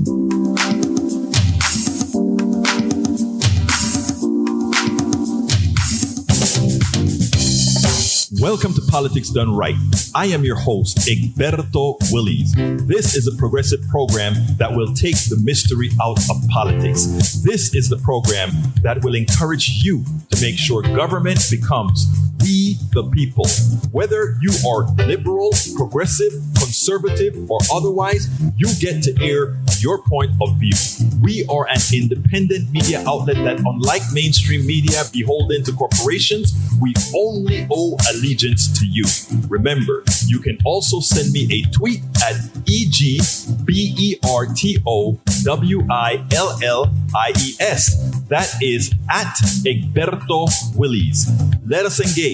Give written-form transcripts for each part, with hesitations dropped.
Welcome to Politics Done Right. I am your host, Egberto Willies. This is a progressive program that will take the mystery out of politics. This is the program that will encourage you to make sure government becomes we the people. Whether you are liberal, progressive, conservative, or otherwise, you get to air your point of view. We are an independent media outlet that, unlike mainstream media beholden to corporations, we only owe allegiance to you. Remember, you can also send me a tweet at EGBERTOWILLIES. That is at Egberto Willies. Let us engage.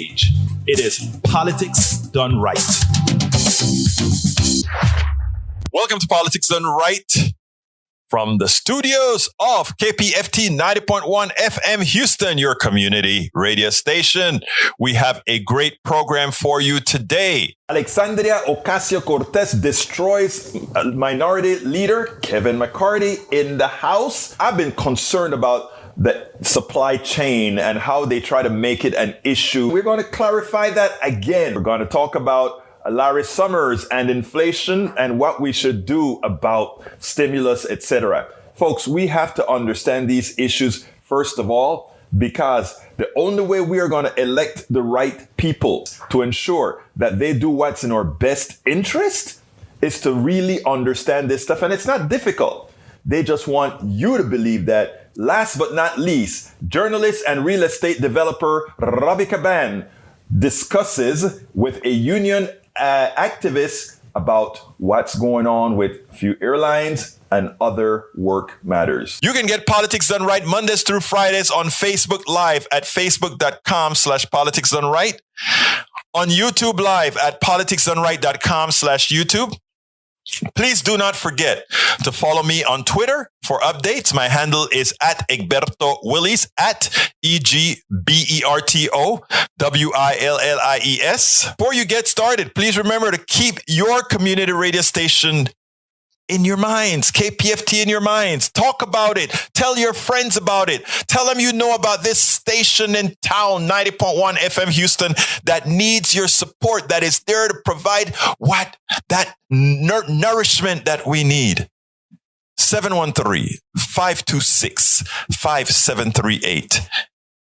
It is Politics Done Right. Welcome to Politics Done Right. From the studios of KPFT 90.1 FM Houston, your community radio station, we have a great program for you today. Alexandria Ocasio-Cortez destroys minority leader Kevin McCarthy in the House. I've been concerned about the supply chain and how they try to make it an issue. We're going to clarify that again. We're going to talk about Larry Summers and inflation and what we should do about stimulus, etc. Folks, we have to understand these issues first of all, because the only way we are going to elect the right people to ensure that they do what's in our best interest is to really understand this stuff. And it's not difficult. They just want you to believe that. Last but not least, journalist and real estate developer Ravi Caban discusses with a union activists about what's going on with a few airlines and other work matters. You can get Politics Done Right Mondays through Fridays on Facebook Live at facebook.com/politicsdoneright, on YouTube Live at politicsdoneright.com/YouTube. Please do not forget to follow me on Twitter for updates. My handle is at Egberto Willies, at EGBERTOWILLIES. Before you get started, please remember to keep your community radio station in your minds, KPFT in your minds. Talk about it. Tell your friends about it. Tell them you know about this station in town, 90.1 FM Houston, that needs your support, that is there to provide that nourishment that we need. 713-526-5738.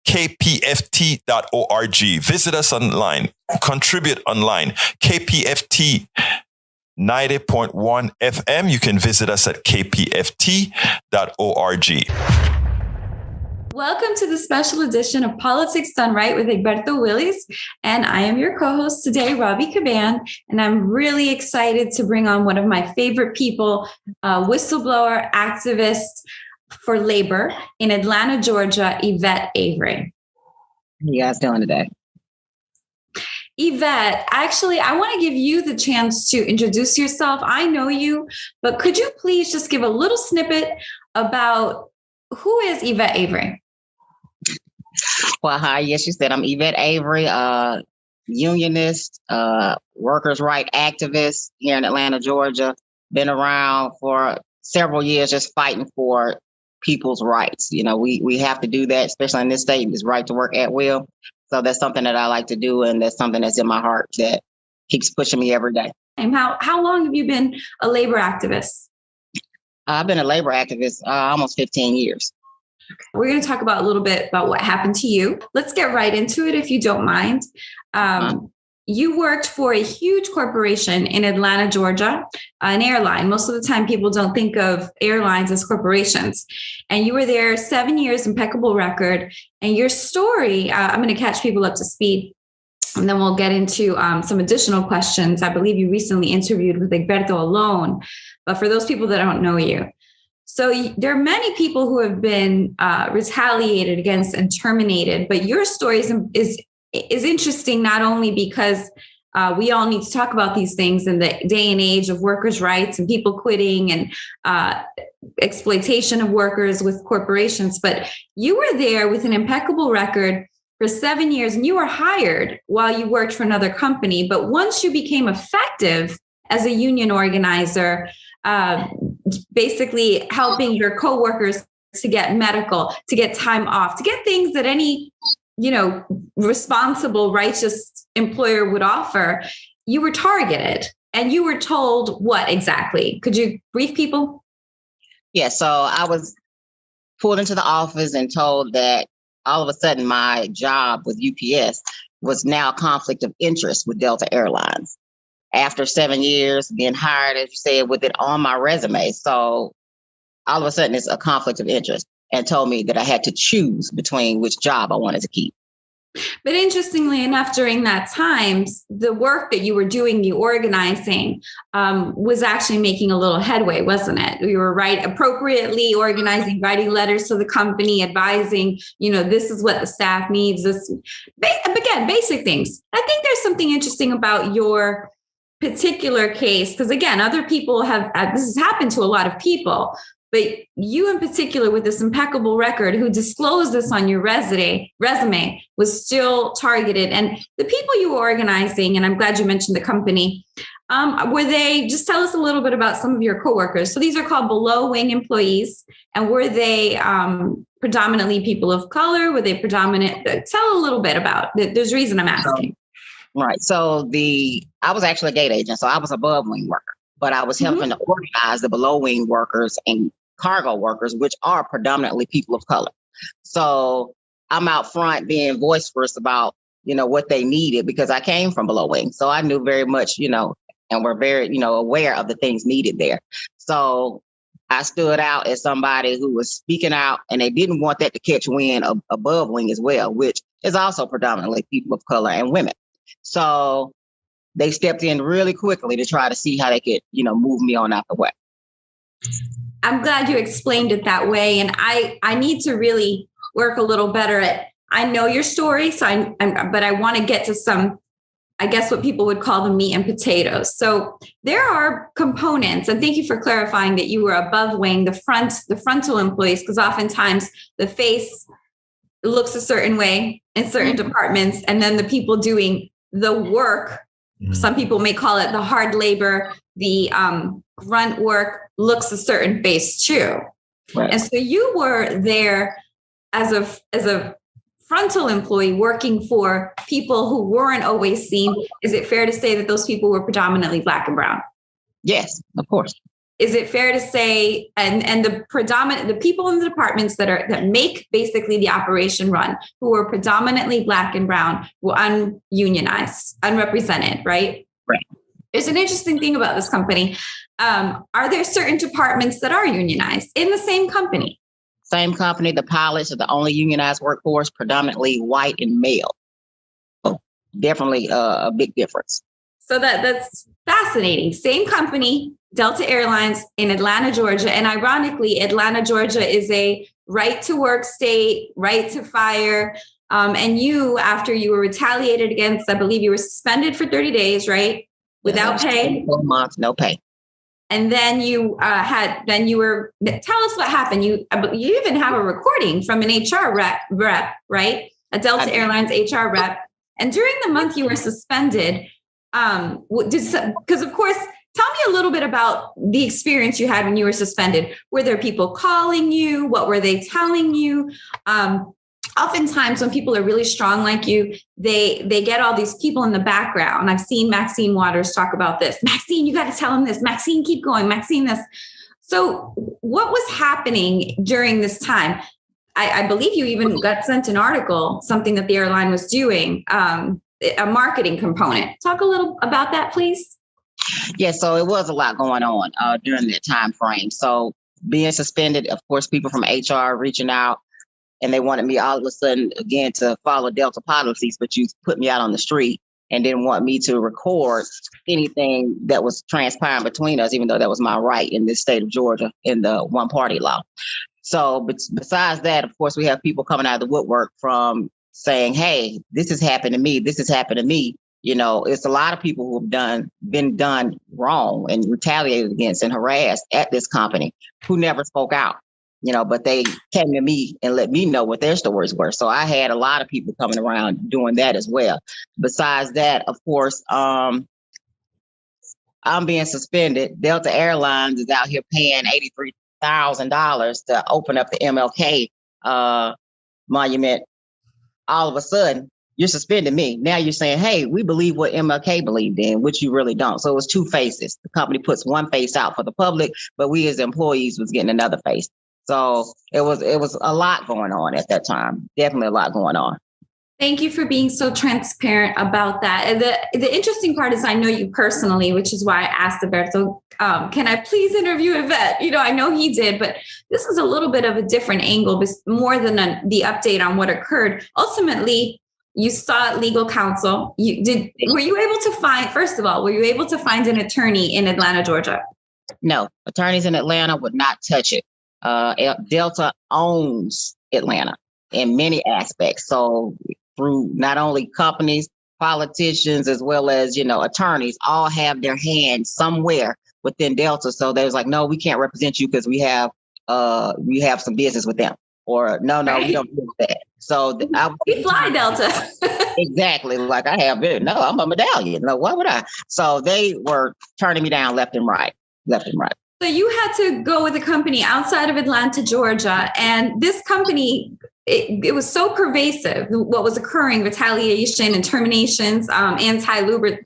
KPFT.org. Visit us online. Contribute online. KPFT 90.1 FM. You can visit us at kpft.org. Welcome to the special edition of Politics Done Right with Egberto Willies. And I am your co-host today, Ravi Caban. And I'm really excited to bring on one of my favorite people, whistleblower, activist for labor in Atlanta, Georgia, Evette Avery. How you guys doing today? Evette, actually, I want to give you the chance to introduce yourself. I know you, but could you please just give a little snippet about who is Evette Avery? Well, hi. Yes, you said I'm Evette Avery, unionist, workers' right activist here in Atlanta, Georgia. Been around for several years just fighting for people's rights. You know, we have to do that, especially in this state, is right to work at will. So that's something that I like to do, and that's something that's in my heart that keeps pushing me every day. And how long have you been a labor activist? I've been a labor activist almost 15 years. We're going to talk about a little bit about what happened to you. Let's get right into it, if you don't mind. You worked for a huge corporation in Atlanta, Georgia, an airline. Most of the time, people don't think of airlines as corporations. And you were there 7 years, impeccable record. And your story, I'm going to catch people up to speed, and then we'll get into some additional questions. I believe you recently interviewed with Egberto alone, but for those people that don't know you. So there are many people who have been retaliated against and terminated, but your story is interesting, not only because we all need to talk about these things in the day and age of workers' rights and people quitting and exploitation of workers with corporations, but you were there with an impeccable record for 7 years, and you were hired while you worked for another company. But once you became effective as a union organizer, basically helping your coworkers to get medical, to get time off, to get things that any, responsible, righteous employer would offer, you were targeted and you were told what exactly? Could you brief people? Yeah, so I was pulled into the office and told that all of a sudden my job with UPS was now a conflict of interest with Delta Airlines. After 7 years being hired, as you said, with it on my resume. So all of a sudden it's a conflict of interest, and told me that I had to choose between which job I wanted to keep. But interestingly enough, during that time, the work that you were doing, the organizing, was actually making a little headway, wasn't it? You were appropriately organizing, writing letters to the company, advising, this is what the staff needs. This, again, basic things. I think there's something interesting about your particular case, because again, other people this has happened to a lot of people. But you in particular, with this impeccable record, who disclosed this on your resume, was still targeted. And the people you were organizing, and I'm glad you mentioned the company, just tell us a little bit about some of your coworkers. So these are called below wing employees. And were they predominantly people of color? Were they predominant? Tell a little bit about it. There's a reason I'm asking. Right. So I was actually a gate agent. So I was above wing worker, but I was helping to organize the below wing workers and cargo workers, which are predominantly people of color. So I'm out front being boisterous about, what they needed, because I came from below wing. So I knew very much, and we're very, aware of the things needed there. So I stood out as somebody who was speaking out, and they didn't want that to catch wind of above wing as well, which is also predominantly people of color and women. So they stepped in really quickly to try to see how they could, move me on out the way. I'm glad you explained it that way. And I need to really work a little better I know your story, but I want to get to some, I guess what people would call the meat and potatoes. So there are components, and thank you for clarifying that you were above wing, the frontal employees, because oftentimes the face looks a certain way in certain departments. And then the people doing the work, some people may call it the hard labor, the grunt work, looks a certain face too. Right. And so you were there as a frontal employee working for people who weren't always seen. Is it fair to say that those people were predominantly Black and brown? Yes, of course. Is it fair to say, and the people in the departments that make basically the operation run, who are predominantly Black and brown, were ununionized, unrepresented, right? Right. There's an interesting thing about this company. Are there certain departments that are unionized in the same company? Same company. The pilots are the only unionized workforce, predominantly white and male. So definitely a big difference. So that's fascinating. Same company, Delta Airlines in Atlanta, Georgia. And ironically, Atlanta, Georgia is a right to work state, right to fire. And you, after you were retaliated against, I believe you were suspended for 30 days, right? Without pay. 4 months, no pay. And then tell us what happened. You even have a recording from an HR rep, right? A Delta Airlines HR rep. And during the month you were suspended, because of course, tell me a little bit about the experience you had when you were suspended. Were there people calling you? What were they telling you? Oftentimes when people are really strong like you, they get all these people in the background. I've seen Maxine Waters talk about this. Maxine, you got to tell him this. Maxine, keep going. Maxine, this. So what was happening during this time? I believe you even got sent an article, something that the airline was doing, a marketing component. Talk a little about that, please. Yeah, so it was a lot going on during that time frame. So being suspended, of course, people from HR reaching out, and they wanted me all of a sudden, again, to follow Delta policies, but you put me out on the street and didn't want me to record anything that was transpiring between us, even though that was my right in this state of Georgia in the one-party law. So besides that, of course, we have people coming out of the woodwork from saying, hey, this has happened to me. This has happened to me. It's a lot of people who have been done wrong and retaliated against and harassed at this company who never spoke out. But they came to me and let me know what their stories were. So I had a lot of people coming around doing that as well. Besides that, of course, I'm being suspended. Delta Airlines is out here paying $83,000 to open up the MLK monument. All of a sudden, you're suspending me. Now you're saying, hey, we believe what MLK believed in, which you really don't. So it was two faces. The company puts one face out for the public, but we as employees was getting another face. So it was a lot going on at that time. Definitely a lot going on. Thank you for being so transparent about that. And the interesting part is I know you personally, which is why I asked Alberto, can I please interview Evette? I know he did, but this is a little bit of a different angle, but more than the update on what occurred. Ultimately, you sought legal counsel. Were you able to find an attorney in Atlanta, Georgia? No, attorneys in Atlanta would not touch it. Delta owns Atlanta in many aspects. So through not only companies, politicians, as well as, attorneys, all have their hands somewhere within Delta. So there's like, no, we can't represent you because we have some business with them. Or no, right. We don't do that. So we fly Delta. Exactly. Like I have it. No, I'm a medallion. No, why would I? So they were turning me down left and right. So you had to go with a company outside of Atlanta, Georgia, and this company, it was so pervasive, what was occurring, retaliation and terminations, anti-labor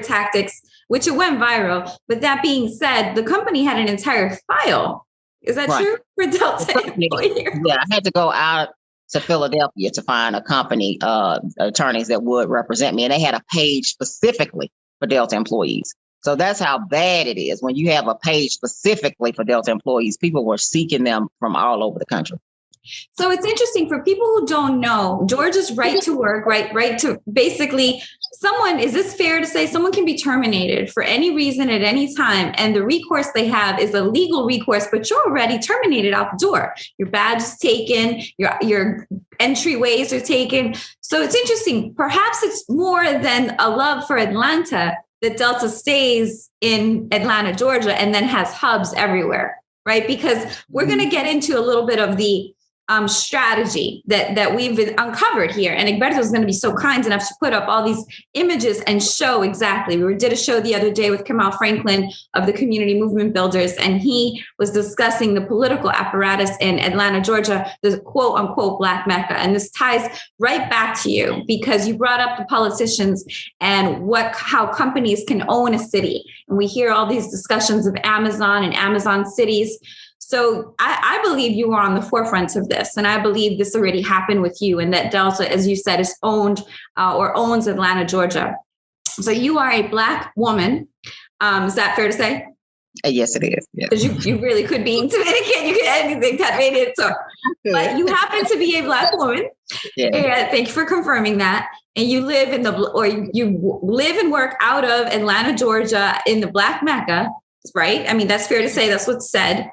tactics, which it went viral. But that being said, the company had an entire file. Is that true for Delta? Yeah, I had to go out to Philadelphia to find a company, attorneys that would represent me. And they had a page specifically for Delta employees. So that's how bad it is. When you have a page specifically for Delta employees, people were seeking them from all over the country. So it's interesting for people who don't know, Georgia's right to work, right to basically is this fair to say someone can be terminated for any reason at any time? And the recourse they have is a legal recourse, but you're already terminated out the door. Your badge is taken, your entryways are taken. So it's interesting. Perhaps it's more than a love for Atlanta that Delta stays in Atlanta, Georgia, and then has hubs everywhere, right? Because we're going to get into a little bit of the strategy that we've uncovered here. And Egberto is going to be so kind enough to put up all these images and show exactly. We did a show the other day with Kamal Franklin of the Community Movement Builders, and he was discussing the political apparatus in Atlanta, Georgia, the quote unquote Black Mecca. And this ties right back to you because you brought up the politicians and how companies can own a city. And we hear all these discussions of Amazon and Amazon cities. So I believe you were on the forefront of this, and I believe this already happened with you, and that Delta, as you said, is owned or owns Atlanta, Georgia. So you are a Black woman. Is that fair to say? Yes, it is. Because you really could be Dominican, you could anything that made it. So, but you happen to be a Black woman. Yeah. And thank you for confirming that. And you live you live and work out of Atlanta, Georgia, in the Black Mecca, right? I mean, that's fair to say. That's what's said.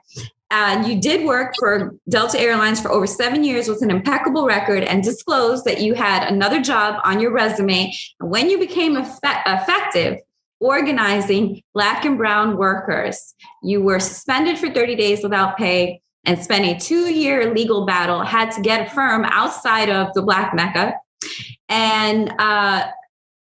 You did work for Delta Airlines for over 7 years with an impeccable record and disclosed that you had another job on your resume. And when you became effective organizing Black and brown workers, you were suspended for 30 days without pay and spent a 2-year legal battle, had to get a firm outside of the Black Mecca. And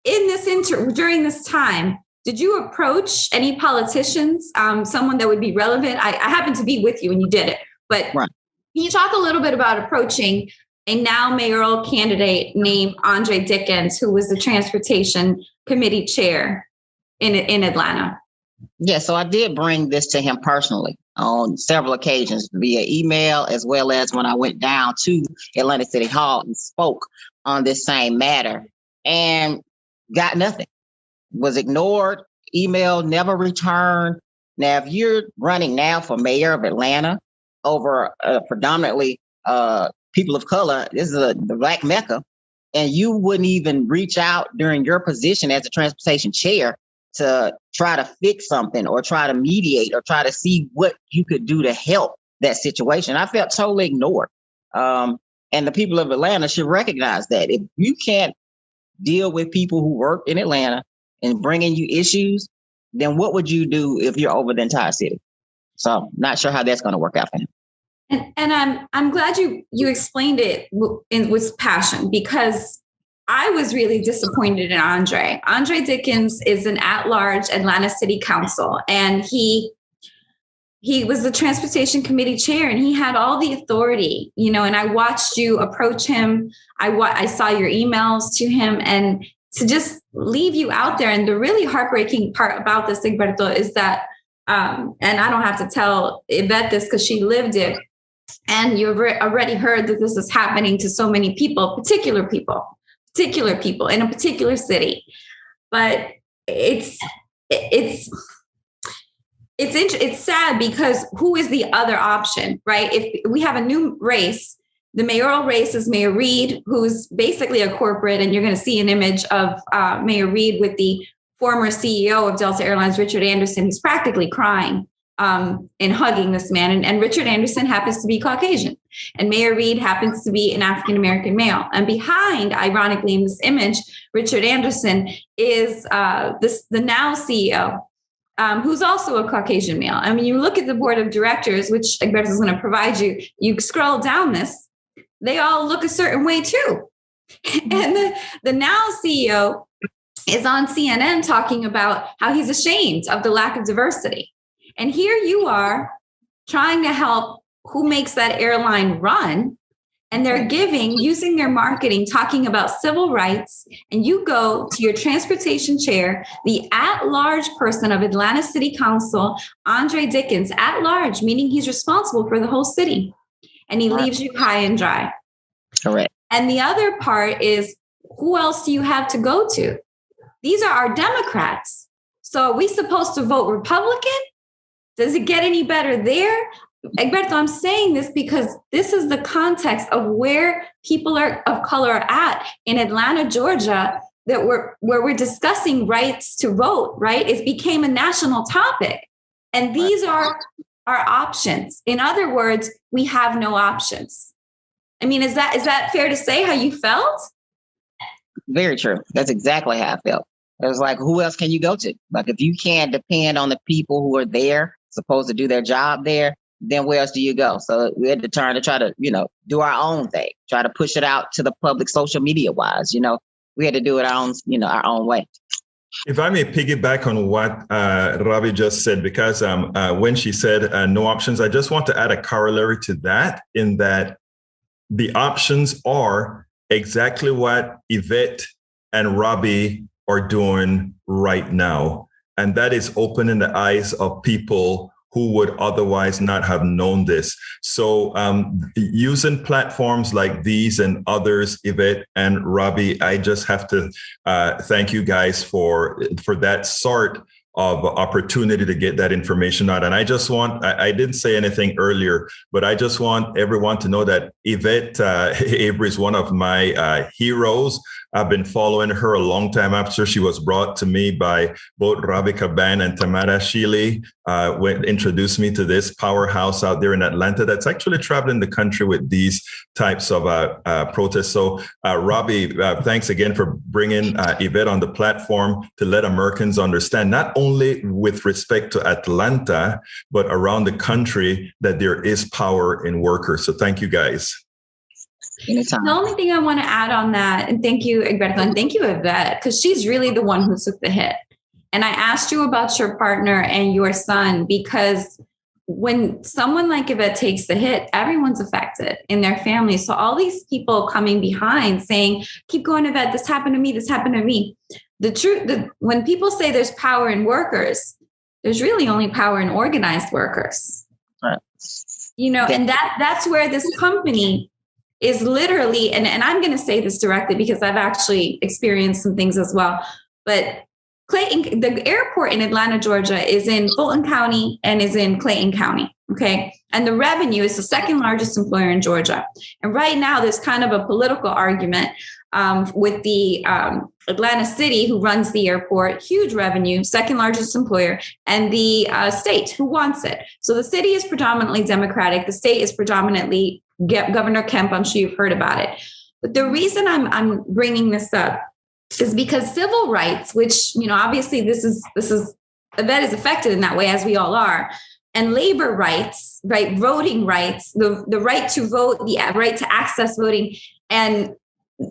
during this time, did you approach any politicians, someone that would be relevant? I happened to be with you when you did it, but Can you talk a little bit about approaching a now mayoral candidate named Andre Dickens, who was the Transportation Committee chair in Atlanta? Yeah, so I did bring this to him personally on several occasions via email, as well as when I went down to Atlanta City Hall and spoke on this same matter and got nothing. Was ignored, email never returned. Now, if you're running now for mayor of Atlanta over predominantly people of color, this is the Black Mecca, and you wouldn't even reach out during your position as a transportation chair to try to fix something or try to mediate or try to see what you could do to help that situation. I felt totally ignored. And the people of Atlanta should recognize that. If you can't deal with people who work in Atlanta and bringing you issues, then what would you do if you're over the entire city? So not sure how that's going to work out for him. And I'm glad you explained it with passion, because I was really disappointed in Andre. Andre Dickens is an at-large Atlanta City Council, and he was the transportation committee chair, and he had all the authority, and I watched you approach him. I saw your emails to him, and to just leave you out there. And the really heartbreaking part about this, Egberto, is that, and I don't have to tell Evette this because she lived it, and you've already heard that this is happening to so many people, particular people in a particular city. But it's sad because who is the other option, right? If we have a new race, the mayoral race is Mayor Reed, who's basically a corporate, and you're going to see an image of Mayor Reed with the former CEO of Delta Airlines, Richard Anderson. He's practically crying and hugging this man. And Richard Anderson happens to be Caucasian, and Mayor Reed happens to be an African-American male. And behind, ironically, in this image, Richard Anderson is the now CEO, who's also a Caucasian male. I mean, you look at the board of directors, which Egberto is going to provide you, you scroll down this, they all look a certain way too. And the now CEO is on CNN talking about how he's ashamed of the lack of diversity. And here you are trying to help who makes that airline run, and they're using their marketing, talking about civil rights, and you go to your transportation chair, the at-large person of Atlanta City Council, Andre Dickens, at-large, meaning he's responsible for the whole city, and he leaves you high and dry. Correct. And the other part is, who else do you have to go to? These are our Democrats. So are we supposed to vote Republican? Does it get any better there? Egberto, I'm saying this because this is the context of where people of color are at in Atlanta, Georgia, where we're discussing rights to vote, right? It became a national topic. And these are our options. In other words, we have no options. I mean, is that fair to say how you felt? Very true. That's exactly how I felt. It was like, who else can you go to? Like, if you can't depend on the people who are there, supposed to do their job there, then where else do you go? So we had to turn to try to, do our own thing, try to push it out to the public social media wise. We had to do it our own way. If I may piggyback on what Ravi just said, because when she said no options, I just want to add a corollary to that, in that the options are exactly what Evette and Ravi are doing right now. And that is opening the eyes of people who would otherwise not have known this. So using platforms like these and others, Evette and Ravi, I just have to thank you guys for that sort of opportunity to get that information out. And I just want, I didn't say anything earlier, but I just want everyone to know that Evette Avery is one of my heroes. I've been following her a long time after she was brought to me by both Ravi Caban and Tamara Shealy, introduced me to this powerhouse out there in Atlanta that's actually traveling the country with these types of protests. So Ravi, thanks again for bringing Evette on the platform to let Americans understand, not only with respect to Atlanta, but around the country, that there is power in workers. So thank you guys. Anytime. The only thing I want to add on that, and thank you, Egberto, and thank you, Evette, because she's really the one who took the hit. And I asked you about your partner and your son, because when someone like Evette takes the hit, everyone's affected in their family. So all these people coming behind saying, keep going, Evette, this happened to me, this happened to me. The truth, when people say there's power in workers, there's really only power in organized workers. Right. And that's where this company is literally, and I'm going to say this directly because I've actually experienced some things as well, but Clayton, the airport in Atlanta, Georgia is in Fulton County and is in Clayton County. Okay. And the revenue is the second largest employer in Georgia. And right now there's kind of a political argument with the Atlanta City, who runs the airport, huge revenue, second largest employer, and the state, who wants it. So the city is predominantly Democratic. The state is predominantly Governor Kemp. I'm sure you've heard about it. But the reason I'm bringing this up is because civil rights, which, obviously this is Evette is affected in that way, as we all are, and labor rights, right, voting rights, the right to vote, the right to access voting, and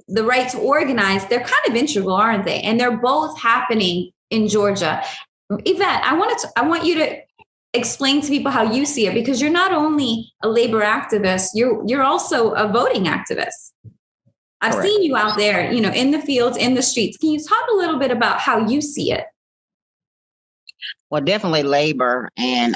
the right to organize, they're kind of integral, aren't they? And they're both happening in Georgia. Evette, I want you to explain to people how you see it, because you're not only a labor activist, you're also a voting activist. I've Correct. seen you out there, in the fields, in the streets. Can you talk a little bit about how you see it? Well, definitely labor and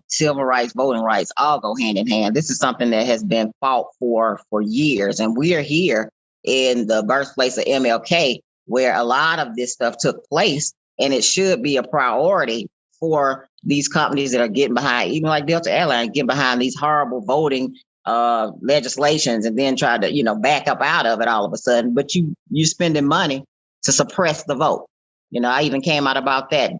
civil rights, voting rights all go hand in hand. This is something that has been fought for years. And we are here in the birthplace of MLK, where a lot of this stuff took place. And it should be a priority for these companies that are getting behind, even like Delta Airlines, getting behind these horrible voting legislations and then try to, back up out of it all of a sudden. But you're spending money to suppress the vote. I even came out about that.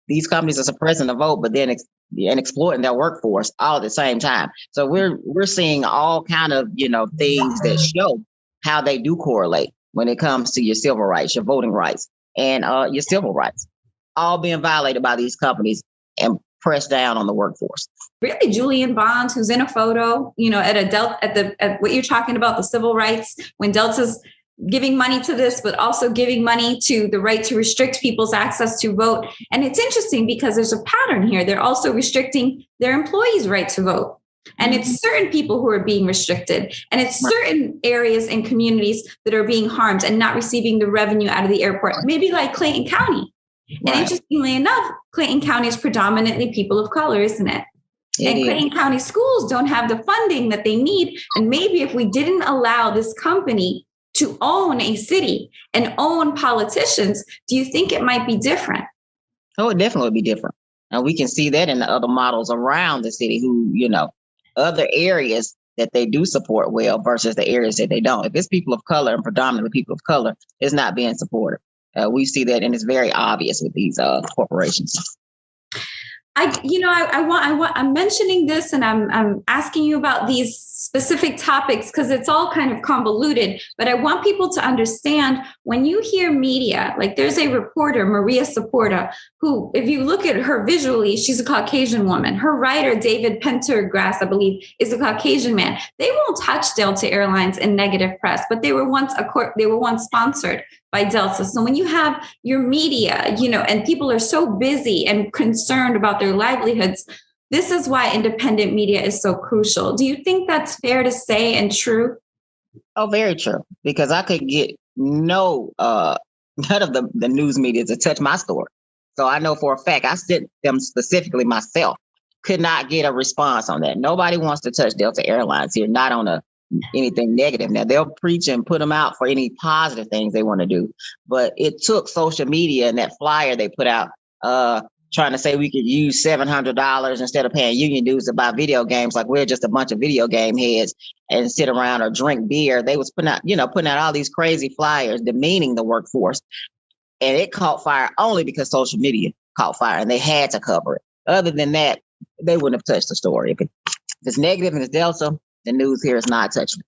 These companies are suppressing the vote, but then and exploiting their workforce all at the same time. So we're seeing all kind of, things that show how they do correlate when it comes to your civil rights, your voting rights, and your civil rights, all being violated by these companies and pressed down on the workforce. Really, Julian Bonds, who's in a photo, at what you're talking about, the civil rights, when Delta's giving money to this, but also giving money to the right to restrict people's access to vote. And it's interesting because there's a pattern here. They're also restricting their employees' right to vote. And it's certain people who are being restricted. And it's certain areas and communities that are being harmed and not receiving the revenue out of the airport, maybe like Clayton County. And interestingly enough, Clayton County is predominantly people of color, isn't it? And Clayton County schools don't have the funding that they need. And maybe if we didn't allow this company to own a city and own politicians, do you think it might be different? Oh, it definitely would be different. And we can see that in the other models around the city who, other areas that they do support well versus the areas that they don't. If it's people of color and predominantly people of color, it's not being supported. We see that, and it's very obvious with these corporations. I'm mentioning this, and I'm asking you about these specific topics because it's all kind of convoluted, but I want people to understand when you hear media, like there's a reporter, Maria Saporta, who, if you look at her visually, she's a Caucasian woman. Her writer, David Pendergrass, I believe, is a Caucasian man. They won't touch Delta Airlines in negative press, but they were once sponsored by Delta. So when you have your media, and people are so busy and concerned about their livelihoods, this is why independent media is so crucial. Do you think that's fair to say and true? Oh, very true. Because I could get none of the news media to touch my story. So I know for a fact, I sent them specifically myself, could not get a response on that. Nobody wants to touch Delta Airlines here, not on anything negative. Now they'll preach and put them out for any positive things they want to do. But it took social media and that flyer they put out, trying to say we could use $700 instead of paying union dues to buy video games, like we're just a bunch of video game heads and sit around or drink beer. They was putting out all these crazy flyers demeaning the workforce. And it caught fire only because social media caught fire and they had to cover it. Other than that, they wouldn't have touched the story. If it's negative and it's Delta, the news here is not touching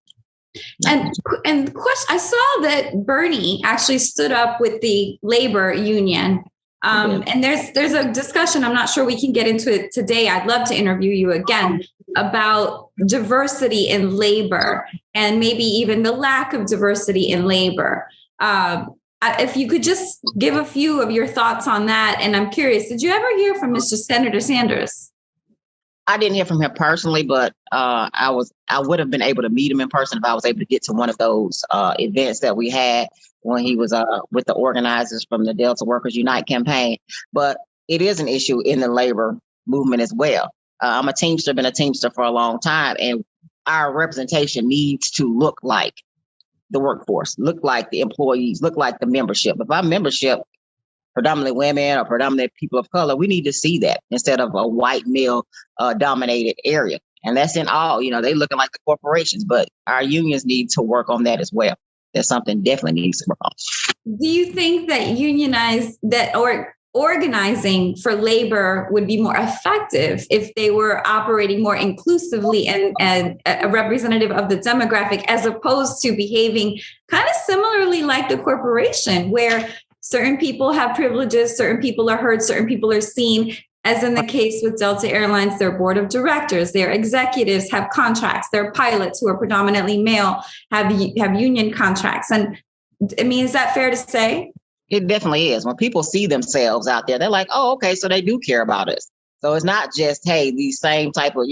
it. And the question, I saw that Bernie actually stood up with the labor union. And there's a discussion, I'm not sure we can get into it today. I'd love to interview you again about diversity in labor and maybe even the lack of diversity in labor. If you could just give a few of your thoughts on that. And I'm curious, did you ever hear from Mr. Senator Sanders? I didn't hear from him personally, but I would have been able to meet him in person if I was able to get to one of those events that we had when he was with the organizers from the Delta Workers Unite campaign. But it is an issue in the labor movement as well. I'm a Teamster, been a Teamster for a long time, and our representation needs to look like the workforce, look like the employees, look like the membership. If our membership, predominantly women or predominantly people of color, we need to see that instead of a white male dominated area. And that's in all, they looking like the corporations, but our unions need to work on that as well. That's something definitely needs to work on. Do you think that organizing for labor would be more effective if they were operating more inclusively and a representative of the demographic, as opposed to behaving kind of similarly like the corporation, where certain people have privileges, certain people are heard, certain people are seen, As in the case with Delta Airlines, their board of directors, their executives have contracts. Their pilots, who are predominantly male, have union contracts. And I mean, is that fair to say? It definitely is. When people see themselves out there, they're like, oh, okay, so they do care about us. So it's not just, hey, these same type of,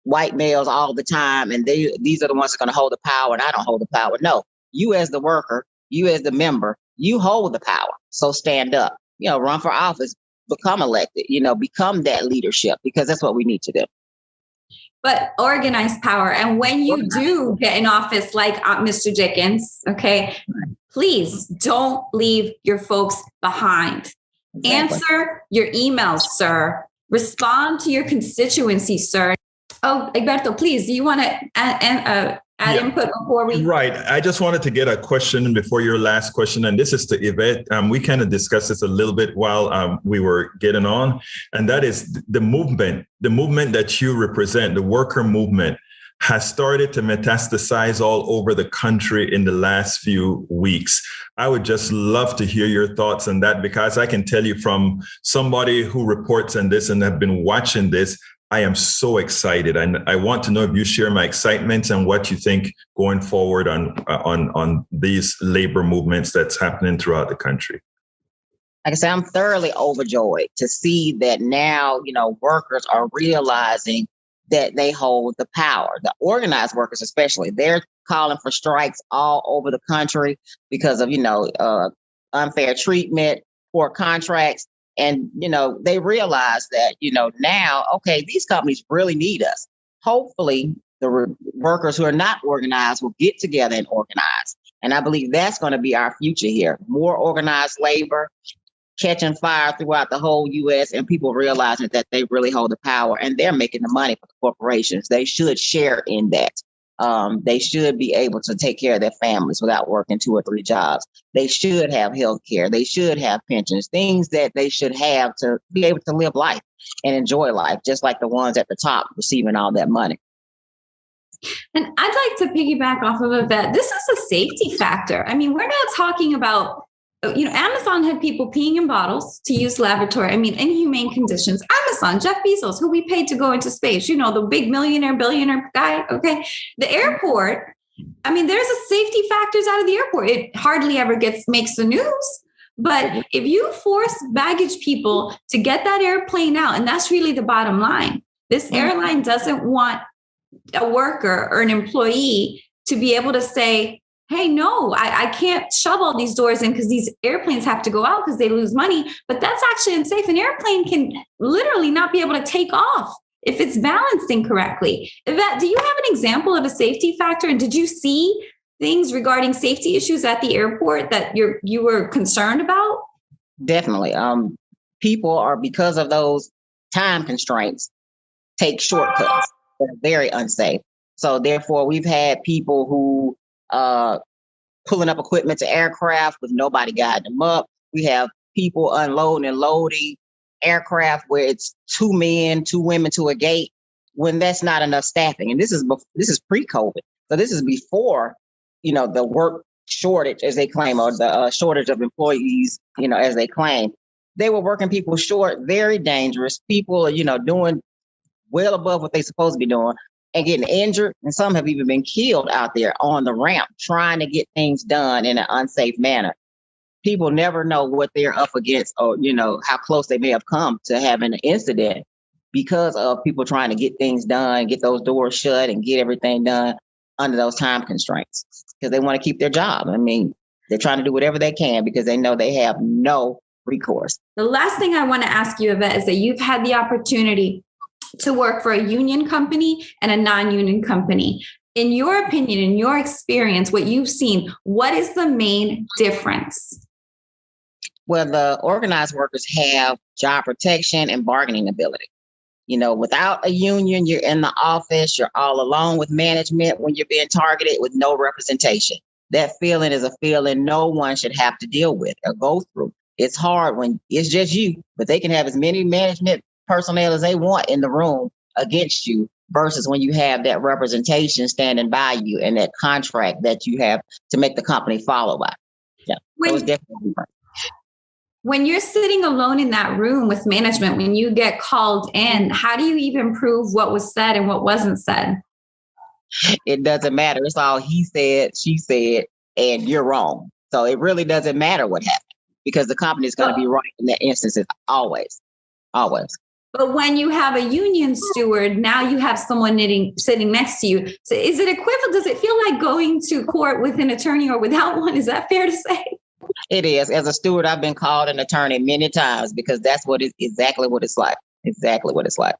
white males all the time, and these are the ones that are going to hold the power, and I don't hold the power. No, you as the worker, you as the member, you hold the power. So stand up, run for office, become elected, become that leadership, because that's what we need to do. But organized power. And when you do get in office, like Mr. Dickens, okay, please don't leave your folks behind. Exactly. Answer your emails, sir. Respond to your constituency, sir. Oh, Egberto, please, do you want to add input before we? Right. I just wanted to get a question before your last question. And this is to Evette. We kind of discussed this a little bit while we were getting on. And that is the movement that you represent, the worker movement, has started to metastasize all over the country in the last few weeks. I would just love to hear your thoughts on that, because I can tell you from somebody who reports on this and have been watching this, I am so excited. And I want to know if you share my excitement and what you think going forward on these labor movements that's happening throughout the country. Like I said, I'm thoroughly overjoyed to see that now, workers are realizing that they hold the power. The organized workers, especially, they're calling for strikes all over the country because of, unfair treatment, poor contracts. And, they realize that, now, okay, these companies really need us. Hopefully, the workers who are not organized will get together and organize. And I believe that's going to be our future here. More organized labor, catching fire throughout the whole U.S. and people realizing that they really hold the power and they're making the money for the corporations. They should share in that. They should be able to take care of their families without working 2 or 3 jobs. They should have health care. They should have pensions, things that they should have to be able to live life and enjoy life, just like the ones at the top receiving all that money. And I'd like to piggyback off of that. This is a safety factor. I mean, we're not talking about, Amazon had people peeing in bottles to use laboratory. I mean, inhumane conditions. Amazon, Jeff Bezos, who we paid to go into space, the big billionaire guy. Okay. The airport. I mean, there's a safety factors out of the airport. It hardly ever makes the news. But if you force baggage people to get that airplane out, and that's really the bottom line, this airline doesn't want a worker or an employee to be able to say, hey, no, I can't shove all these doors in because these airplanes have to go out because they lose money. But that's actually unsafe. An airplane can literally not be able to take off if it's balanced incorrectly. Evette, do you have an example of a safety factor? And did you see things regarding safety issues at the airport that you were concerned about? Definitely. People are, because of those time constraints, take shortcuts that are very unsafe. So therefore, we've had people who pulling up equipment to aircraft with nobody guiding them up. We have people unloading and loading aircraft where it's 2 men, 2 women to a gate when that's not enough staffing. And this is pre-COVID. So this is before, the work shortage, as they claim, or the shortage of employees, as they claim. They were working people short, very dangerous. People are, doing well above what they're supposed to be doing and getting injured. And some have even been killed out there on the ramp trying to get things done in an unsafe manner. People never know what they're up against or, how close they may have come to having an incident because of people trying to get things done, get those doors shut and get everything done under those time constraints because they want to keep their job. I mean, they're trying to do whatever they can because they know they have no recourse. The last thing I want to ask you, Evette, is that you've had the opportunity to work for a union company and a non-union company. In your opinion, in your experience, what you've seen, what is the main difference? Well, the organized workers have job protection and bargaining ability. Without a union, you're in the office, you're all alone with management when you're being targeted with no representation. That feeling is a feeling no one should have to deal with or go through. It's hard when it's just you, but they can have as many management personnel as they want in the room against you versus when you have that representation standing by you and that contract that you have to make the company follow by. Yeah, it was definitely different. When you're sitting alone in that room with management, when you get called in, how do you even prove what was said and what wasn't said? It doesn't matter. It's all he said, she said, and you're wrong. So it really doesn't matter what happened because the company is going to be right in that instance. Always. But when you have a union steward, now you have someone sitting next to you. So is it equivalent? Does it feel like going to court with an attorney or without one? Is that fair to say? It is. As a steward, I've been called an attorney many times because that's exactly what it's like. Exactly what it's like.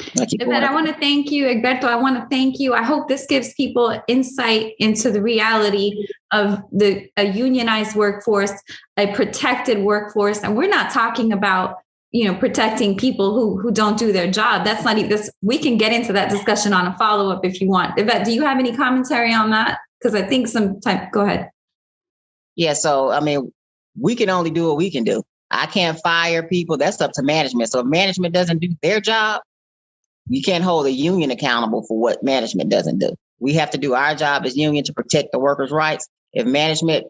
Evette, I want to thank you. Egberto, I want to thank you. I hope this gives people insight into the reality of a unionized workforce, a protected workforce. And we're not talking about, protecting people who don't do their job. That's not even this. We can get into that discussion on a follow-up if you want. Evette, do you have any commentary on that? Because I think go ahead. Yeah. So, we can only do what we can do. I can't fire people. That's up to management. So if management doesn't do their job, you can't hold a union accountable for what management doesn't do. We have to do our job as union to protect the workers' rights. If management,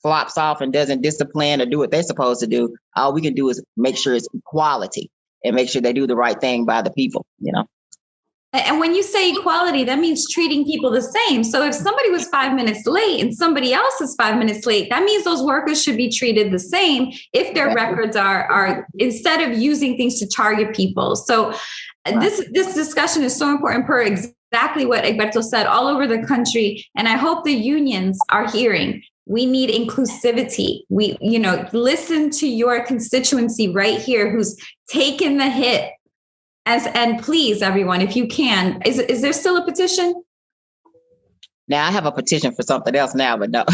flops off and doesn't discipline or do what they're supposed to do, all we can do is make sure it's equality and make sure they do the right thing by the people, And when you say equality, that means treating people the same. So if somebody was 5 minutes late and somebody else is 5 minutes late, that means those workers should be treated the same if their records are instead of using things to target people. So this discussion is so important per exactly what Egberto said all over the country. And I hope the unions are hearing. We need inclusivity. We, listen to your constituency right here who's taken the hit. And please, everyone, if you can, is there still a petition? Now I have a petition for something else now, but no,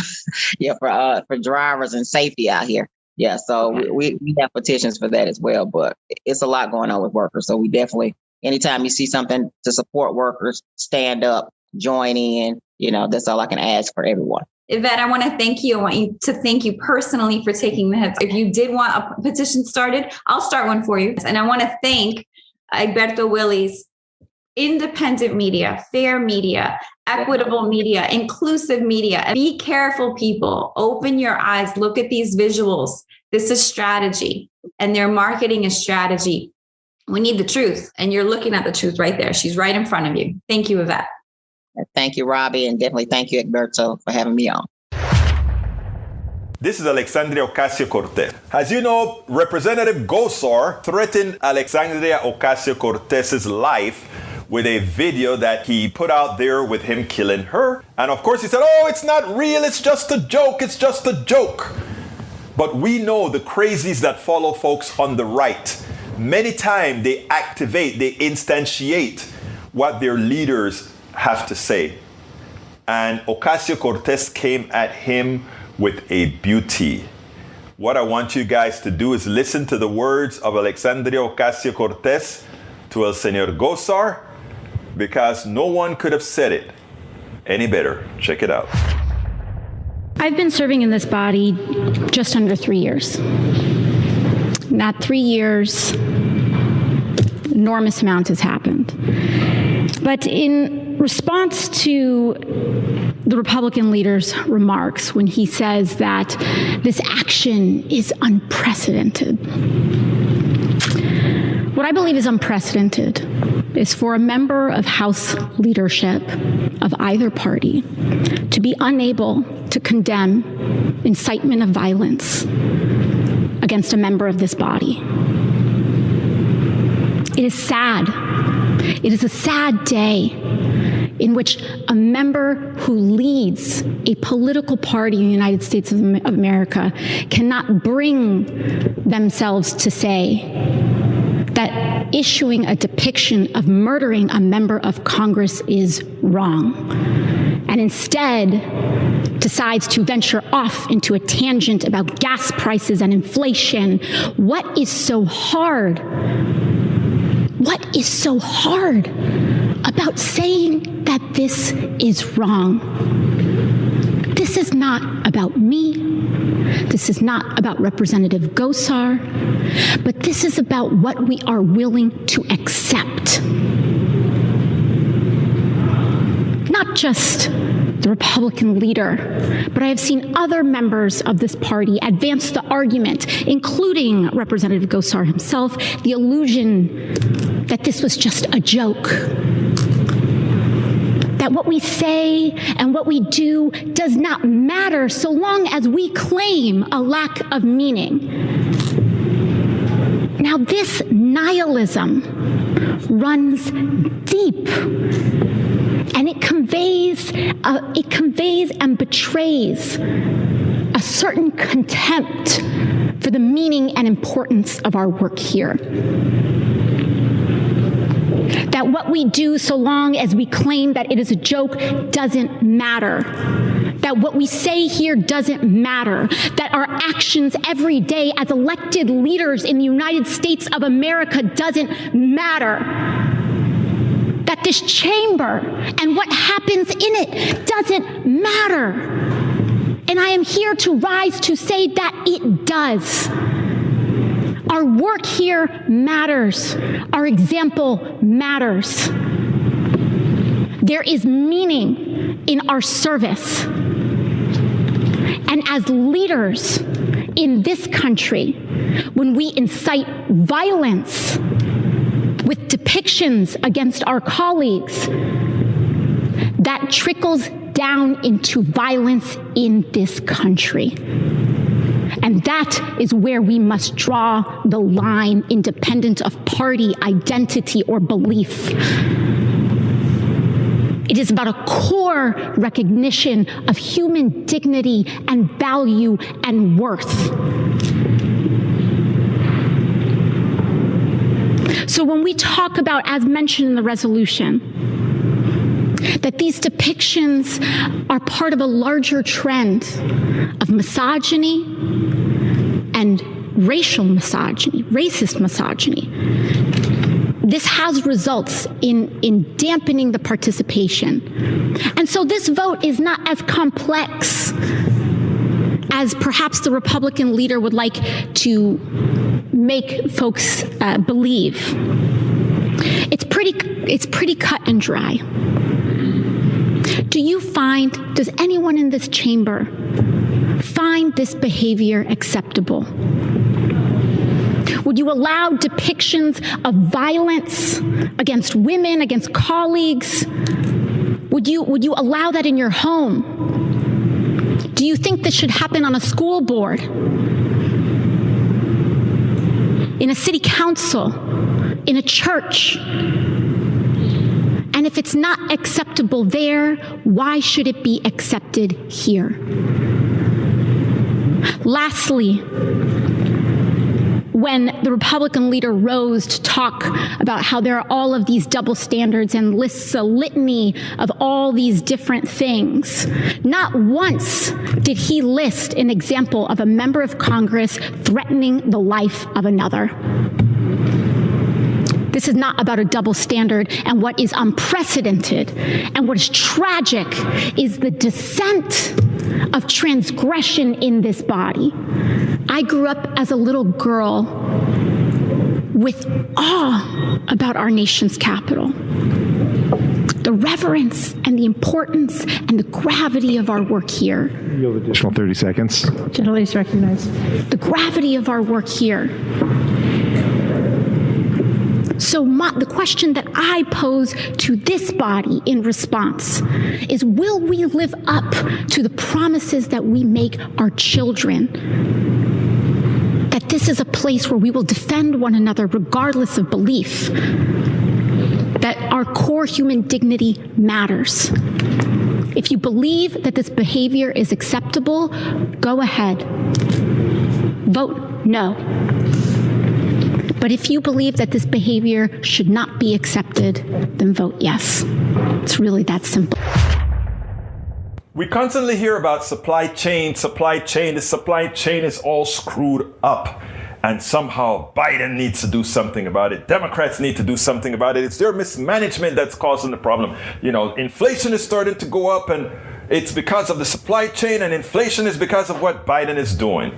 for drivers and safety out here. Yeah, so okay. we have petitions for that as well, but it's a lot going on with workers. So we definitely, anytime you see something to support workers, stand up, join in. That's all I can ask for everyone. Evette, I want to thank you. I want you to thank you personally for taking the hits. If you did want a petition started, I'll start one for you. And I want to thank Egberto Willies, independent media, fair media, equitable media, inclusive media. Be careful, people. Open your eyes. Look at these visuals. This is strategy, and their marketing is strategy. We need the truth, and you're looking at the truth right there. She's right in front of you. Thank you, Evette. Thank you, Robbie, and definitely thank you, Egberto, for having me on. This is Alexandria Ocasio-Cortez. As you know, Representative Gosar threatened Alexandria Ocasio-Cortez's life with a video that he put out there with him killing her. And of course he said, oh, it's not real, it's just a joke, it's just a joke. But we know the crazies that follow folks on the right. Many times they activate, they instantiate what their leaders have to say. And Ocasio-Cortez came at him with a beauty. What I want you guys to do is listen to the words of Alexandria Ocasio-Cortez to El Señor Gosar, because no one could have said it any better. Check it out. I've been serving in this body just under 3 years. In that 3 years, enormous amount has happened. But in response to the Republican leader's remarks when he says that this action is unprecedented, what I believe is unprecedented is for a member of House leadership of either party to be unable to condemn incitement of violence against a member of this body. It is sad. It is a sad day in which a member who leads a political party in the United States of America cannot bring themselves to say that issuing a depiction of murdering a member of Congress is wrong, and instead decides to venture off into a tangent about gas prices and inflation. What is so hard? What is so hard about saying that this is wrong? This is not about me. This is not about Representative Gosar, but this is about what we are willing to accept. Not just the Republican leader, but I have seen other members of this party advance the argument, including Representative Gosar himself, the illusion that this was just a joke. That what we say and what we do does not matter so long as we claim a lack of meaning. Now, this nihilism runs deep, and it conveys and betrays a certain contempt for the meaning and importance of our work here. That what we do, so long as we claim that it is a joke, doesn't matter. That what we say here doesn't matter. That our actions every day as elected leaders in the United States of America doesn't matter. That this chamber and what happens in it doesn't matter. And I am here to rise to say that it does. Our work here matters. Our example matters. There is meaning in our service. And as leaders in this country, when we incite violence with depictions against our colleagues, that trickles down into violence in this country. And that is where we must draw the line, independent of party, identity, or belief. It is about a core recognition of human dignity and value and worth. So when we talk about, as mentioned in the resolution, that these depictions are part of a larger trend of misogyny and racial misogyny, racist misogyny. This has results in dampening the participation. And so this vote is not as complex as perhaps the Republican leader would like to make folks believe. It's pretty cut and dry. Does anyone in this chamber find this behavior acceptable? Would you allow depictions of violence against women, against colleagues? Would you allow that in your home? Do you think this should happen on a school board? In a city council? In a church? And if it's not acceptable there, why should it be accepted here? Lastly, when the Republican leader rose to talk about how there are all of these double standards and lists a litany of all these different things, not once did he list an example of a member of Congress threatening the life of another. This is not about a double standard, and what is unprecedented and what is tragic is the descent of transgression in this body. I grew up as a little girl with awe about our nation's capital. The reverence and the importance and the gravity of our work here. You have additional 30 seconds. Gentlelady is recognized. The gravity of our work here. So the question that I pose to this body in response is, will we live up to the promises that we make our children? That this is a place where we will defend one another regardless of belief. That our core human dignity matters. If you believe that this behavior is acceptable, go ahead. Vote no. But if you believe that this behavior should not be accepted, then vote yes. It's really that simple. We constantly hear about supply chain. The supply chain is all screwed up. And somehow Biden needs to do something about it. Democrats need to do something about it. It's their mismanagement that's causing the problem. You know, inflation is starting to go up, and it's because of the supply chain, and inflation is because of what Biden is doing.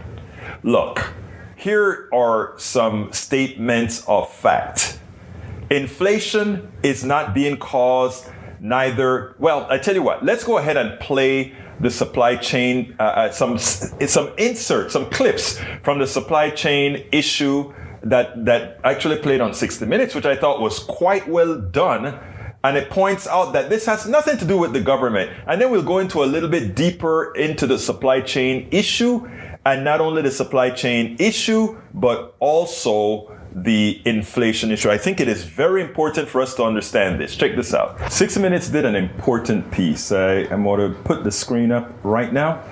Look. Here are some statements of fact. Inflation is not being caused Well, I tell you what, let's go ahead and play the supply chain, some inserts, some clips from the supply chain issue that actually played on 60 Minutes, which I thought was quite well done. And it points out that this has nothing to do with the government. And then we'll go into a little bit deeper into the supply chain issue, and not only the supply chain issue, but also the inflation issue. I think it is very important for us to understand this. Check this out. 60 Minutes did an important piece. I'm going to put the screen up right now.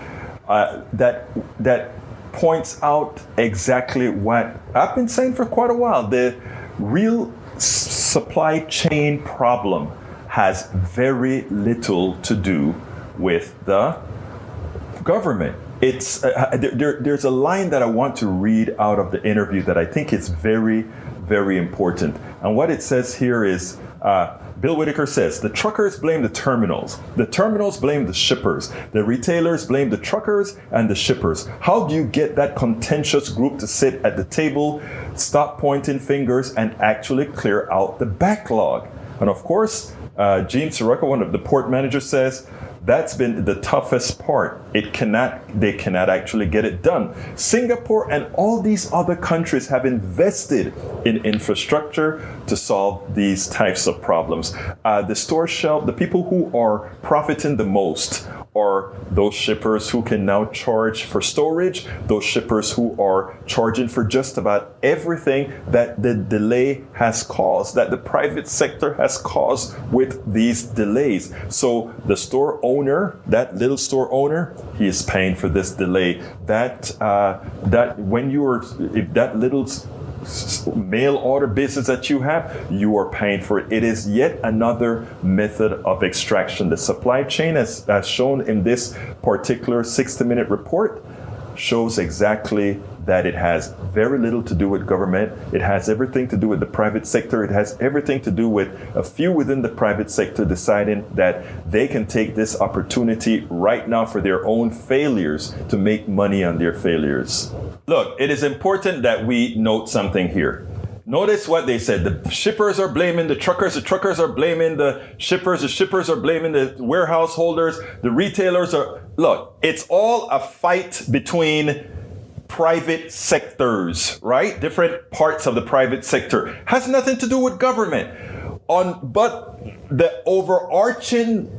That points out exactly what I've been saying for quite a while. The real supply chain problem has very little to do with the government. It's there's a line that I want to read out of the interview that I think is very, very important. And what it says here is, Bill Whitaker says, the truckers blame the terminals blame the shippers, the retailers blame the truckers and the shippers. How do you get that contentious group to sit at the table, stop pointing fingers, and actually clear out the backlog? And of course, Gene Soroka, one of the port managers, says, that's been the toughest part. They cannot actually get it done. Singapore and all these other countries have invested in infrastructure to solve these types of problems. The store shelf, the people who are profiting the most are those shippers who can now charge for storage, those shippers who are charging for just about everything that the delay has caused, that the private sector has caused with these delays. So the store owner, that little store owner, he is paying for this delay. If that little mail order business that you have, you are paying for it. It is yet another method of extraction. The supply chain, as shown in this particular 60-minute report, shows exactly that it has very little to do with government. It has everything to do with the private sector. It has everything to do with a few within the private sector deciding that they can take this opportunity right now for their own failures to make money on their failures. Look, it is important that we note something here. Notice what they said. The shippers are blaming the truckers are blaming the shippers are blaming the warehouse holders, the retailers are... Look, it's all a fight between private sectors, right? Different parts of the private sector. Has nothing to do with government. But the overarching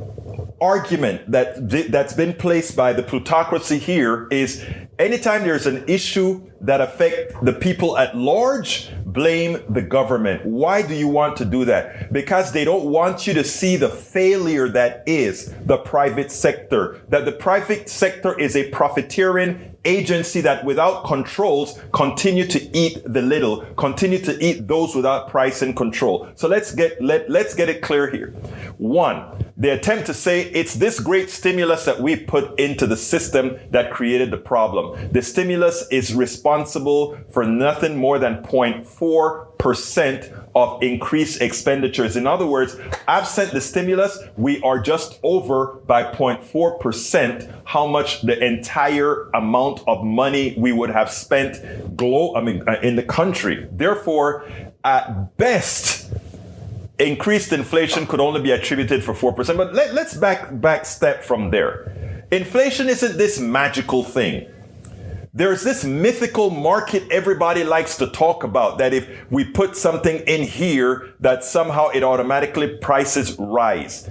argument that's been placed by the plutocracy here is anytime there's an issue that affects the people at large, blame the government. Why do you want to do that? Because they don't want you to see the failure that is the private sector, that the private sector is a profiteering agency that without controls continue to eat the little, continue to eat those without price and control. So let's get it clear here. One, they attempt to say it's this great stimulus that we put into the system that created the problem. The stimulus is responsible for nothing more than 0.4% of increased expenditures. In other words, absent the stimulus, we are just over by 0.4% how much the entire amount of money we would have spent in the country. Therefore, at best, increased inflation could only be attributed for 4%. But let's back step from there. Inflation isn't this magical thing. There's this mythical market everybody likes to talk about, that if we put something in here, that somehow it automatically prices rise.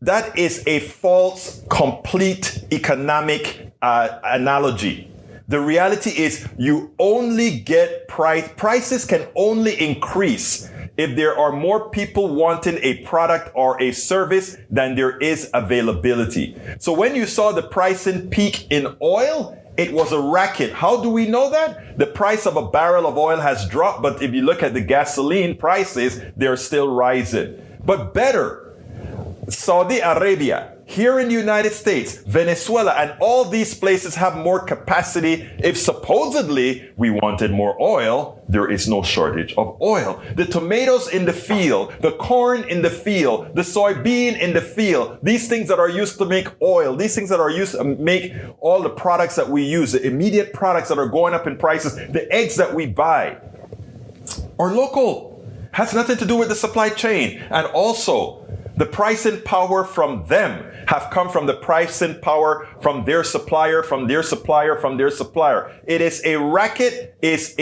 That is a false, complete economic analogy. The reality is you only get prices can only increase if there are more people wanting a product or a service than there is availability. So when you saw the pricing peak in oil, it was a racket. How do we know that? The price of a barrel of oil has dropped, but if you look at the gasoline prices, they're still rising. But better, Saudi Arabia, here in the United States, Venezuela, and all these places have more capacity. If supposedly we wanted more oil, there is no shortage of oil. The tomatoes in the field, the corn in the field, the soybean in the field, these things that are used to make oil, these things that are used to make all the products that we use, the immediate products that are going up in prices, the eggs that we buy are local. Has nothing to do with the supply chain. And also, The pricing power from them have come from the pricing power from their supplier, from their supplier, from their supplier. It is a racket, it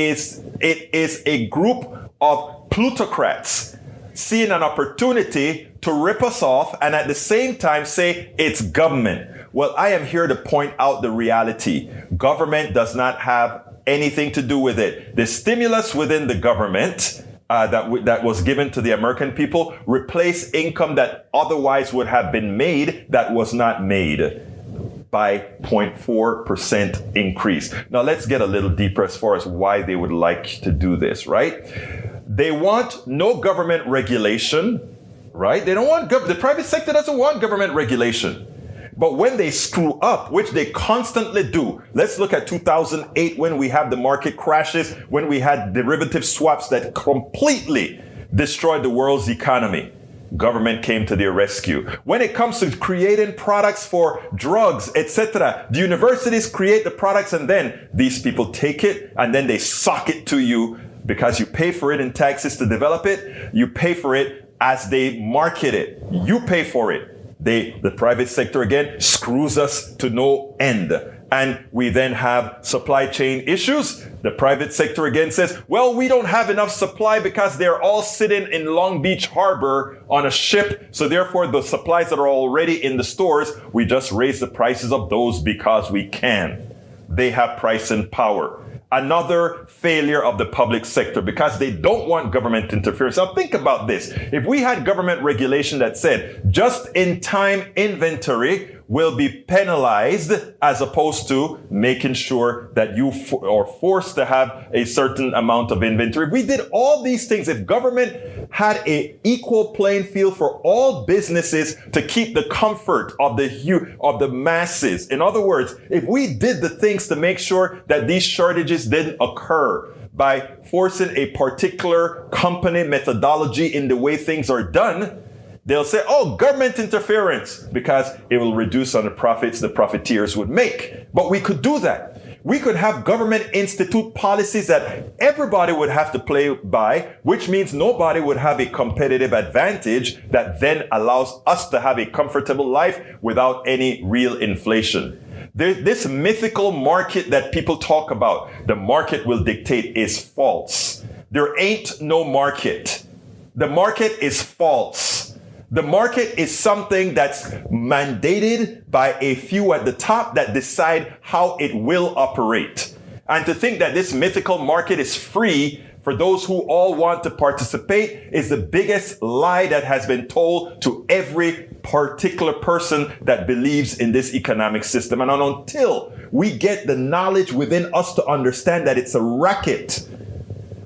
is a group of plutocrats seeing an opportunity to rip us off and at the same time say it's government. Well, I am here to point out the reality. Government does not have anything to do with it. The stimulus within the government that was given to the American people replaced income that otherwise would have been made that was not made by 0.4% increase. Now let's get a little deeper as far as why they would like to do this, right? They want no government regulation, right? They don't want the private sector doesn't want government regulation. But when they screw up, which they constantly do, let's look at 2008 when we had the market crashes, when we had derivative swaps that completely destroyed the world's economy. Government came to their rescue. When it comes to creating products for drugs, etc., the universities create the products and then these people take it and then they sock it to you because you pay for it in taxes to develop it. You pay for it as they market it. You pay for it. The private sector again screws us to no end. And we then have supply chain issues. The private sector again says, well, we don't have enough supply because they're all sitting in Long Beach Harbor on a ship. So therefore, the supplies that are already in the stores, we just raise the prices of those because we can. They have pricing power. Another failure of the public sector because they don't want government interference. Now think about this. If we had government regulation that said just-in-time inventory will be penalized as opposed to making sure that you are forced to have a certain amount of inventory. If we did all these things, if government had an equal playing field for all businesses to keep the comfort of the masses. In other words, if we did the things to make sure that these shortages didn't occur by forcing a particular company methodology in the way things are done, they'll say, oh, government interference, because it will reduce on the profits the profiteers would make. But we could do that. We could have government institute policies that everybody would have to play by, which means nobody would have a competitive advantage that then allows us to have a comfortable life without any real inflation. This mythical market that people talk about, the market will dictate, is false. There ain't no market. The market is false. The market is something that's mandated by a few at the top that decide how it will operate. And to think that this mythical market is free for those who all want to participate is the biggest lie that has been told to every particular person that believes in this economic system. And until we get the knowledge within us to understand that it's a racket,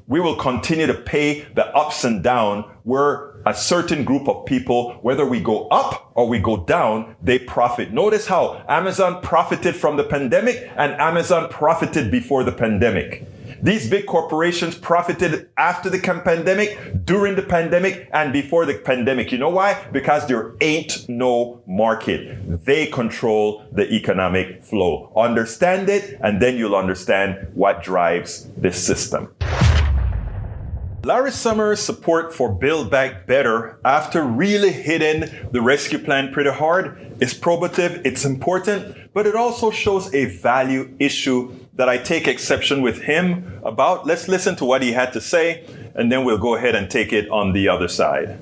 we will continue to pay the ups and downs where a certain group of people, whether we go up or we go down, they profit. Notice how Amazon profited from the pandemic and Amazon profited before the pandemic. These big corporations profited after the pandemic, during the pandemic, and before the pandemic. You know why? Because there ain't no market. They control the economic flow. Understand it, and then you'll understand what drives this system. Larry Summers' support for Build Back Better after really hitting the rescue plan pretty hard is probative, it's important, but it also shows a value issue that I take exception with him about. Let's listen to what he had to say, and then we'll go ahead and take it on the other side.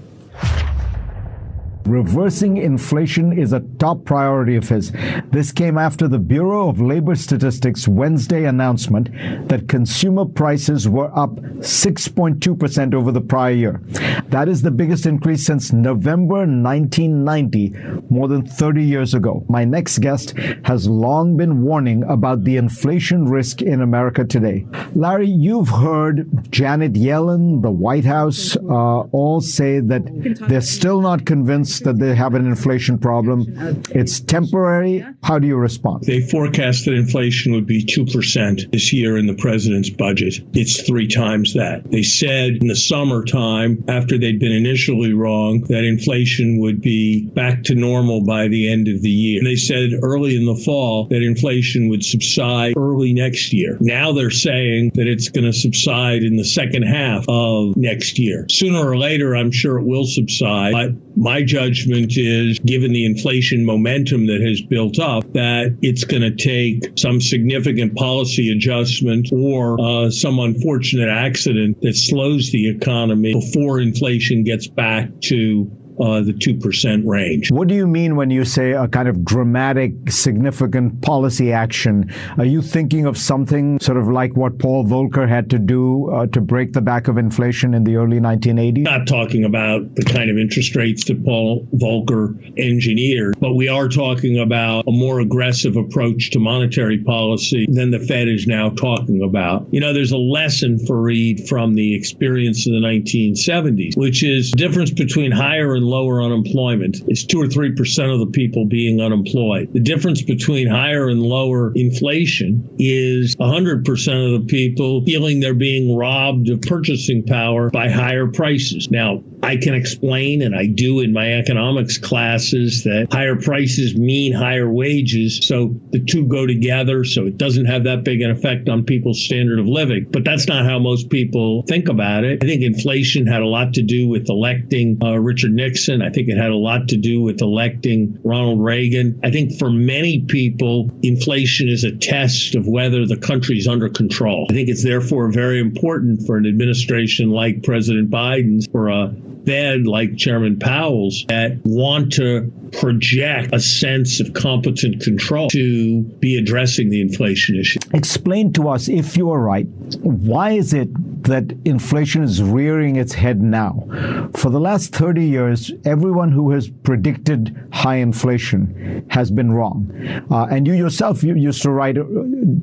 Reversing inflation is a top priority of his. This came after the Bureau of Labor Statistics' Wednesday announcement that consumer prices were up 6.2% over the prior year. That is the biggest increase since November 1990, more than 30 years ago. My next guest has long been warning about the inflation risk in America today. Larry, you've heard Janet Yellen, the White House, all say that they're still not convinced that they have an inflation problem. It's temporary. How do you respond? They forecast that inflation would be 2% this year in the president's budget. It's 3 times that. They said in the summertime, after they'd been initially wrong, that inflation would be back to normal by the end of the year. And they said early in the fall that inflation would subside early next year. Now they're saying that it's going to subside in the second half of next year. Sooner or later, I'm sure it will subside. But my judgment judgment is, given the inflation momentum that has built up, that it's going to take some significant policy adjustment or some unfortunate accident that slows the economy before inflation gets back to the 2% range. What do you mean when you say a kind of dramatic, significant policy action? Are you thinking of something sort of like what Paul Volcker had to do to break the back of inflation in the early 1980s? Not talking about the kind of interest rates that Paul Volcker engineered, but we are talking about a more aggressive approach to monetary policy than the Fed is now talking about. You know, there's a lesson, Fareed, from the experience of the 1970s, which is the difference between higher and lower unemployment is 2 or 3% of the people being unemployed. The difference between higher and lower inflation is 100% of the people feeling they're being robbed of purchasing power by higher prices. Now, I can explain, and I do in my economics classes, that higher prices mean higher wages. So the two go together. So it doesn't have that big an effect on people's standard of living. But that's not how most people think about it. I think inflation had a lot to do with electing Richard Nixon. I think it had a lot to do with electing Ronald Reagan. I think for many people, inflation is a test of whether the country's under control. I think it's therefore very important for an administration like President Biden's, for a Fed like Chairman Powell's, that want to project a sense of competent control to be addressing the inflation issue. Explain to us, if you are right, why is it that inflation is rearing its head now? For the last 30 years, everyone who has predicted high inflation has been wrong. And you yourself, you used to write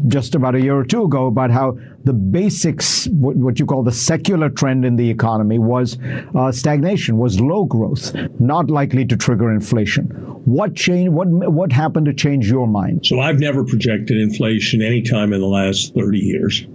just about a year or two ago about how the basics, what you call the secular trend in the economy, was stagnation, was low growth, not likely to trigger inflation. What changed? What happened to change your mind? So I've never projected inflation any time in the last 30 years.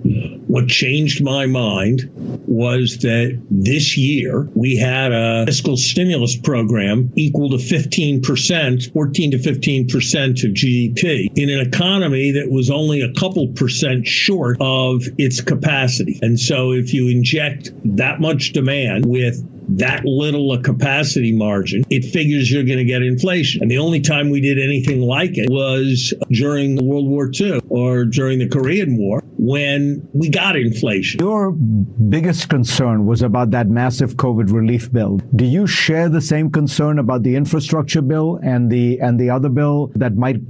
What changed my mind was that this year we had a fiscal stimulus program equal to 15%, 14 to 15% of GDP in an economy that was only a couple percent short of its capacity. And so if you inject that much demand with that little a capacity margin, it figures you're going to get inflation. And the only time we did anything like it was during World War II or during the Korean War, when we got inflation. Your biggest concern was about that massive COVID relief bill. Do you share the same concern about the infrastructure bill and the other bill that might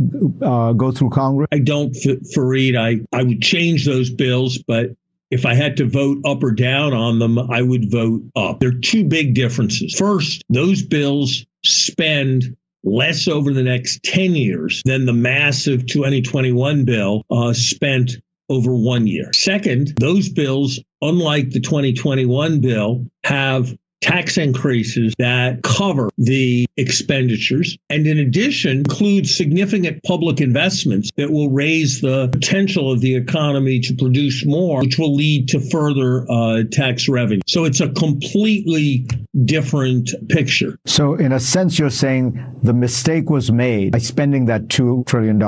go through Congress? I don't, Fareed. I would change those bills, but if I had to vote up or down on them, I would vote up. There are two big differences. First, those bills spend less over the next 10 years than the massive 2021 bill spent over 1 year. Second, those bills, unlike the 2021 bill, have tax increases that cover the expenditures, and in addition include significant public investments that will raise the potential of the economy to produce more, which will lead to further tax revenue. So it's a completely different picture. So in a sense, you're saying the mistake was made by spending that $2 trillion.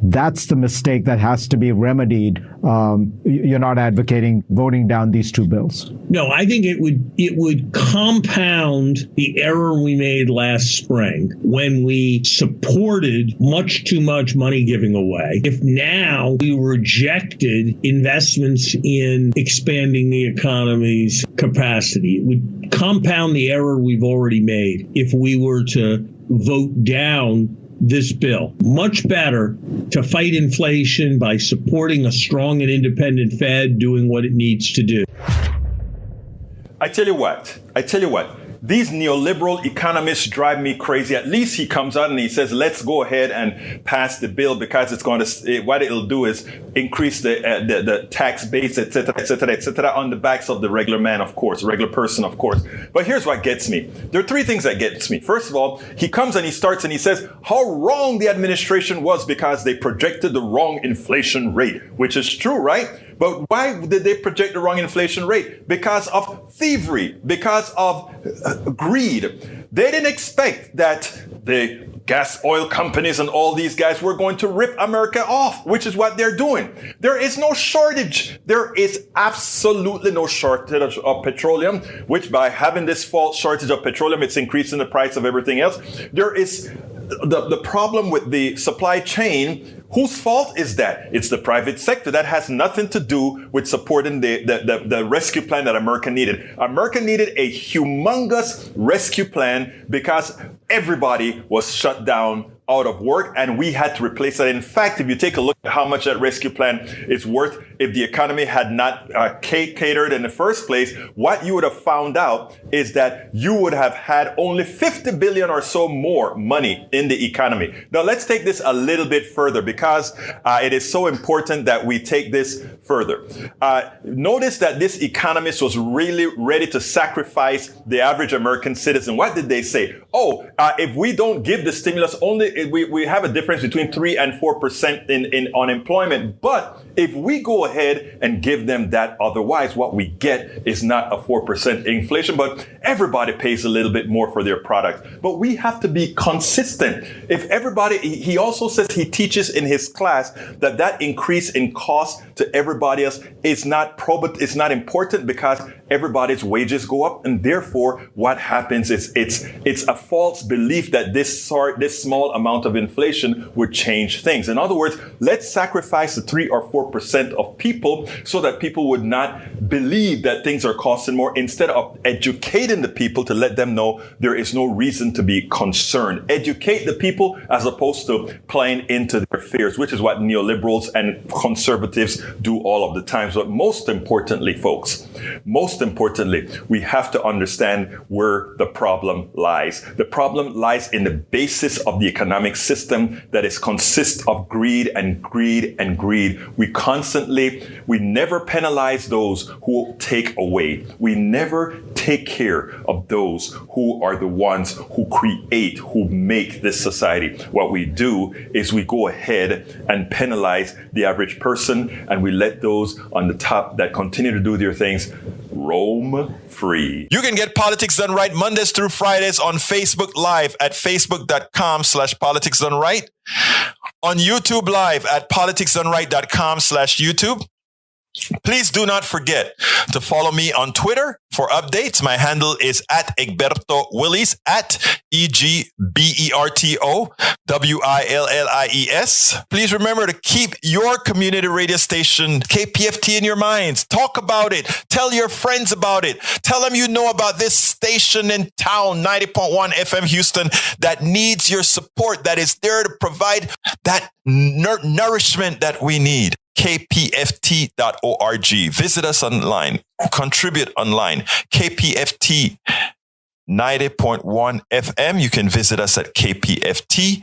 That's the mistake that has to be remedied. You're not advocating voting down these two bills. No, I think it would compound the error we made last spring when we supported much too much money giving away. If now we rejected investments in expanding the economy's capacity, it would compound the error we've already made if we were to vote down this bill. Much better to fight inflation by supporting a strong and independent Fed doing what it needs to do. I tell you what, these neoliberal economists drive me crazy. At least he comes out and he says, let's go ahead and pass the bill because it's going to, what it'll do is increase the tax base, et cetera, on the backs of the regular man, of course, regular person, of course. But here's what gets me. There are three things that gets me. First of all, he comes and he starts and he says how wrong the administration was because they projected the wrong inflation rate, which is true, right? But why did they project the wrong inflation rate? Because of thievery, because of greed. They didn't expect that the gas oil companies and all these guys were going to rip America off, which is what they're doing. There is no shortage. There is absolutely no shortage of petroleum, which by having this false shortage of petroleum, it's increasing the price of everything else. There is the problem with the supply chain. Whose fault is that? It's the private sector. That has nothing to do with supporting the rescue plan that America needed. America needed a humongous rescue plan because everybody was shut down, out of work, and we had to replace that. In fact, if you take a look at how much that rescue plan is worth, if the economy had not catered in the first place, what you would have found out is that you would have had only 50 billion or so more money in the economy. Now, let's take this a little bit further because it is so important that we take this further. Notice that this economist was really ready to sacrifice the average American citizen. What did they say? Oh, if we don't give the stimulus, only we have a difference between 3 and 4% in unemployment. But if we go ahead and give them that, otherwise what we get is not a 4% inflation, but everybody pays a little bit more for their product. But we have to be consistent. If everybody, he also says, he teaches in his class that increase in cost to everybody else is not important because everybody's wages go up, and therefore what happens is it's a false belief that this small amount of inflation would change things. In other words, let's sacrifice the 3 or 4% of people so that people would not believe that things are costing more, instead of educating the people to let them know there is no reason to be concerned. Educate the people as opposed to playing into their fears, which is what neoliberals and conservatives do all of the time. But most importantly, folks, we have to understand where the problem lies. The problem lies in the basis of the economic system that consists of greed and greed and greed. We never penalize those who take away. We never take care of those who are the ones who create, who make this society. What we do is we go ahead and penalize the average person, and we let those on the top that continue to do their things roam free. You can get Politics Done Right Mondays through Fridays on Facebook Live at facebook.com/Politics Done Right, on YouTube Live at politicsdoneright.com/YouTube. Please do not forget to follow me on Twitter for updates. My handle is at Egberto Willies, at EGBERTO Willies. Please remember to keep your community radio station KPFT in your minds. Talk about it. Tell your friends about it. Tell them you know about this station in town, 90.1 FM Houston, that needs your support, that is there to provide that nourishment that we need. KPFT.org. Visit us online. Contribute online. KPFT 90.1 FM. You can visit us at KPFT.org.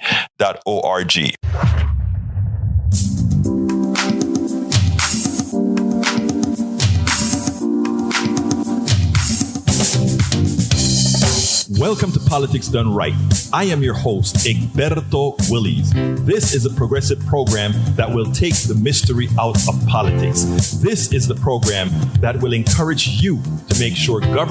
Welcome to Politics Done Right. I am your host, Egberto Willies. This is a progressive program that will take the mystery out of politics. This is the program that will encourage you to make sure government